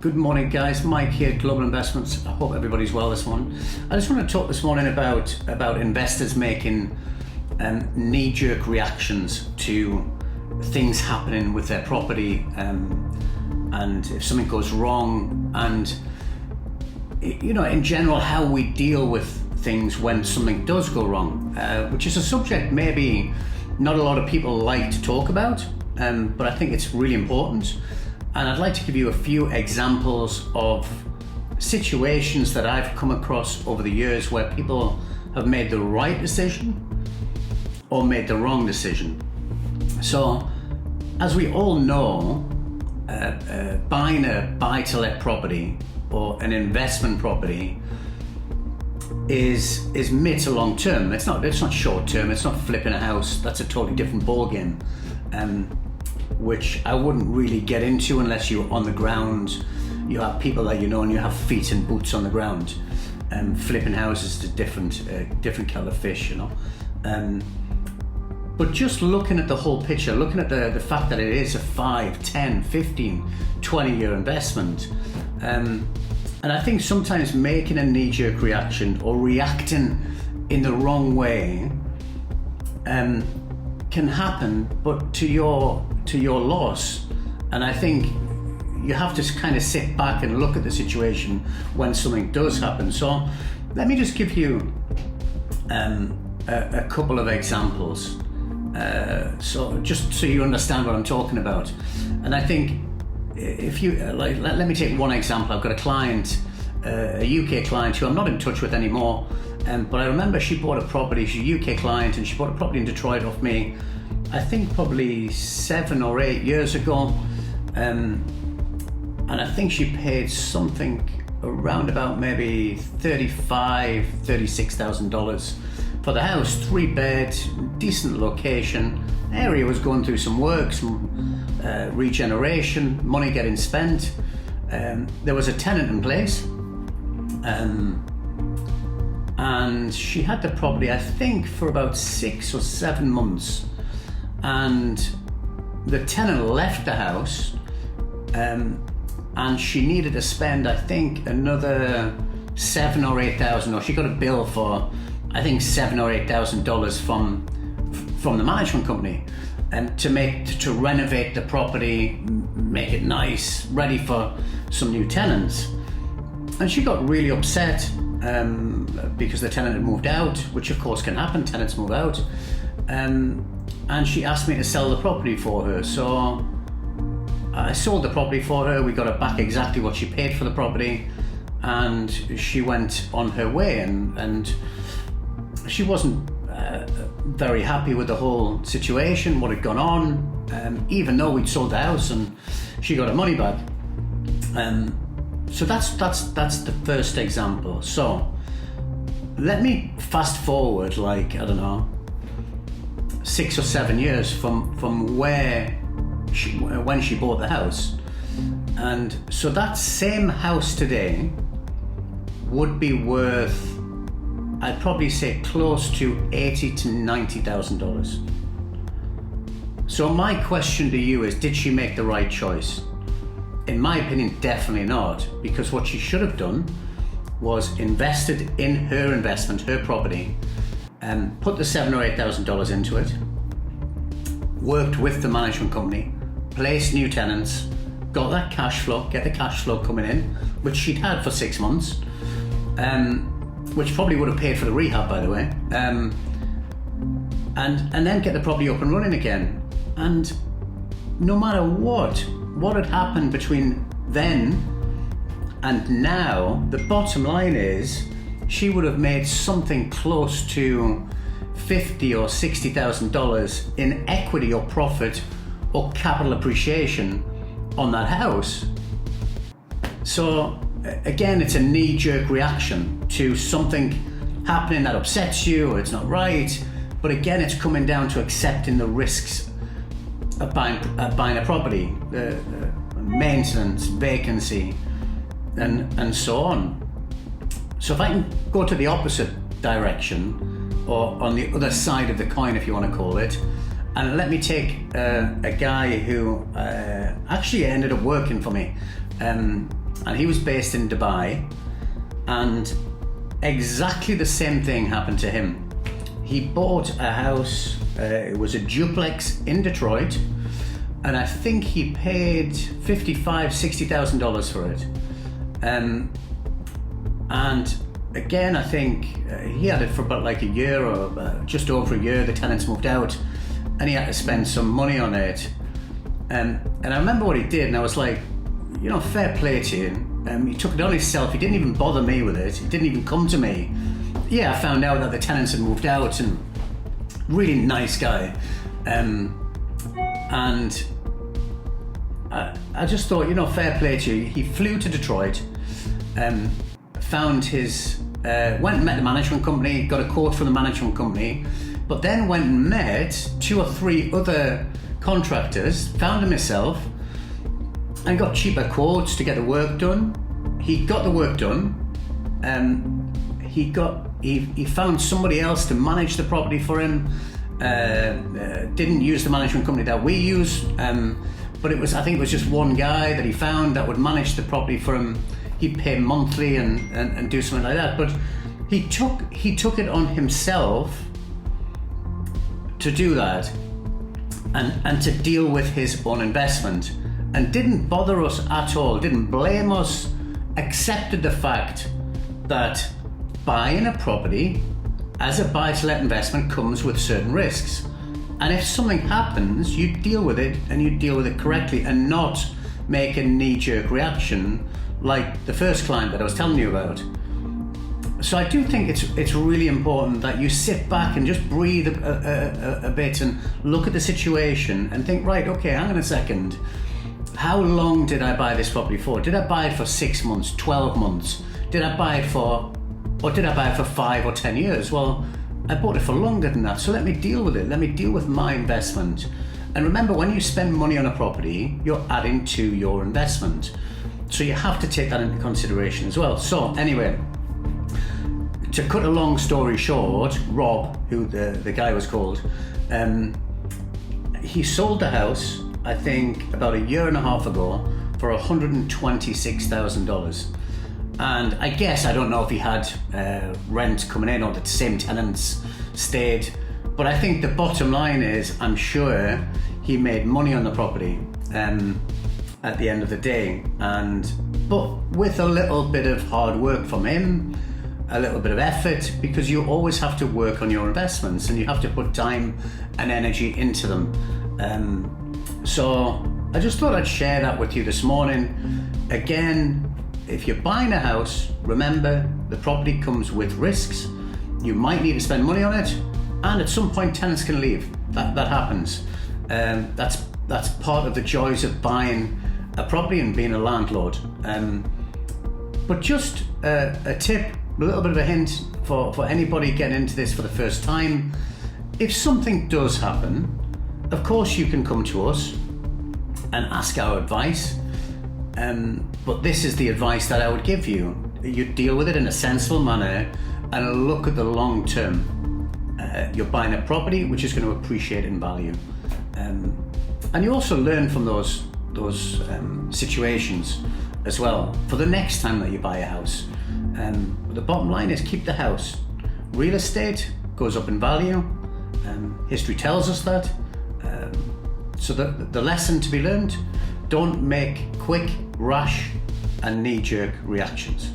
Good morning, guys. Mike here at Global Investments. I hope everybody's well this morning. I just want to talk this morning about investors making knee-jerk reactions to things happening with their property, and if something goes wrong, and in general how we deal with things when something does go wrong, which is a subject maybe not a lot of people like to talk about, but I think it's really important. And I'd like to give you a few examples of situations that I've come across over the years where people have made the right decision or made the wrong decision. So, as we all know, buying a buy-to-let property or an investment property is mid to long term. It's not short term. It's not flipping a house. That's a totally different ballgame. Which I wouldn't really get into unless you're on the ground, you have people that and you have feet and boots on the ground. Flipping houses is a different kettle of fish, But just looking at the whole picture, looking at the fact that it is a 5, 10, 15, 20-year investment, and I think sometimes making a knee-jerk reaction or reacting in the wrong way can happen, but to your loss. And I think you have to kind of sit back and look at the situation when something does happen. So let me just give you a couple of examples, so just so you understand what I'm talking about. And I think if you let me take one example. I've got a client, a UK client who I'm not in touch with anymore, but I remember she bought a property. She's a UK client, and she bought a property in Detroit off me, I think probably 7 or 8 years ago, and I think she paid something around about maybe $36,000 for the house. 3-bed, decent location. Area was going through some work, some regeneration, money getting spent. There was a tenant in place, and she had the property, I think, for about 6 or 7 months. And the tenant left the house, and she needed to spend, I think, another $7,000 or $8,000, or she got a bill for, I think, $7,000 or $8,000 from the management company, to renovate the property, make it nice, ready for some new tenants. And she got really upset because the tenant had moved out, which of course can happen. Tenants move out. And she asked me to sell the property for her. So I sold the property for her. We got her back exactly what she paid for the property, and she went on her way. And she wasn't very happy with the whole situation, what had gone on, even though we'd sold the house and she got her money back. So that's the first example. So let me fast forward, I don't know, 6 or 7 years from when she bought the house. And so that same house today would be worth, I'd probably say, close to $80,000 to $90,000. So my question to you is, did she make the right choice? In my opinion, definitely not, because what she should have done was invested in her investment, her property, and put the $7,000 or $8,000 into it, worked with the management company, placed new tenants, got that cash flow, get the cash flow coming in, which she'd had for 6 months, which probably would have paid for the rehab, by the way, and then get the property up and running again. And no matter what had happened between then and now, the bottom line is she would have made something close to $50,000 or $60,000 in equity or profit or capital appreciation on that house. So again, it's a knee-jerk reaction to something happening that upsets you, or it's not right. But again, it's coming down to accepting the risks of buying a property, maintenance, vacancy, and so on. So if I can go to the opposite direction, or on the other side of the coin, if you want to call it, and let me take a guy who actually ended up working for me. and he was based in Dubai, and exactly the same thing happened to him. He bought a house, it was a duplex in Detroit, and I think he paid $55,000-$60,000 for it. And again, I think he had it for about like a year or just over a year. The tenants moved out, and he had to spend some money on it. And I remember what he did, and I was like, you know, fair play to you. He took it on himself. He didn't even bother me with it. He didn't even come to me. Yeah, I found out that the tenants had moved out, and really nice guy. And I just thought, you know, fair play to you. He flew to Detroit, found his, went and met the management company, got a quote from the management company, but then went and met 2 or 3 other contractors, found them himself, and got cheaper quotes to get the work done. He got the work done. He found somebody else to manage the property for him. Didn't use the management company that we use, but I think it was just one guy that he found that would manage the property for him. He'd pay monthly and do something like that. But he took it on himself to do that and to deal with his own investment, and didn't bother us at all, didn't blame us, accepted the fact that buying a property as a buy-to-let investment comes with certain risks. And if something happens, you deal with it, and you deal with it correctly, and not make a knee-jerk reaction like the first client that I was telling you about. So I do think it's really important that you sit back and just breathe a bit and look at the situation and think, right, okay, hang on a second. How long did I buy this property for? Did I buy it for 6 months, 12 months? Did I buy it for 5 or 10 years? Well, I bought it for longer than that, so let me deal with it. Let me deal with my investment. And remember, when you spend money on a property, you're adding to your investment. So you have to take that into consideration as well. So anyway, to cut a long story short, Rob, who the guy was called, he sold the house, I think about a year and a half ago, for $126,000. And I guess, I don't know if he had rent coming in or the same tenants stayed, but I think the bottom line is, I'm sure he made money on the property at the end of the day. But with a little bit of hard work from him, a little bit of effort, because you always have to work on your investments and you have to put time and energy into them. So I just thought I'd share that with you this morning. Again, if you're buying a house, remember the property comes with risks. You might need to spend money on it, and at some point tenants can leave. That happens. That's part of the joys of buying a property and being a landlord. But just a tip, a little bit of a hint for anybody getting into this for the first time. If something does happen, of course you can come to us and ask our advice. But this is the advice that I would give you. You deal with it in a sensible manner and look at the long term. You're buying a property which is going to appreciate in value. And you also learn from those situations as well for the next time that you buy a house. The bottom line is, keep the house. Real estate goes up in value. History tells us that. So the lesson to be learned: don't make quick, rash and knee-jerk reactions.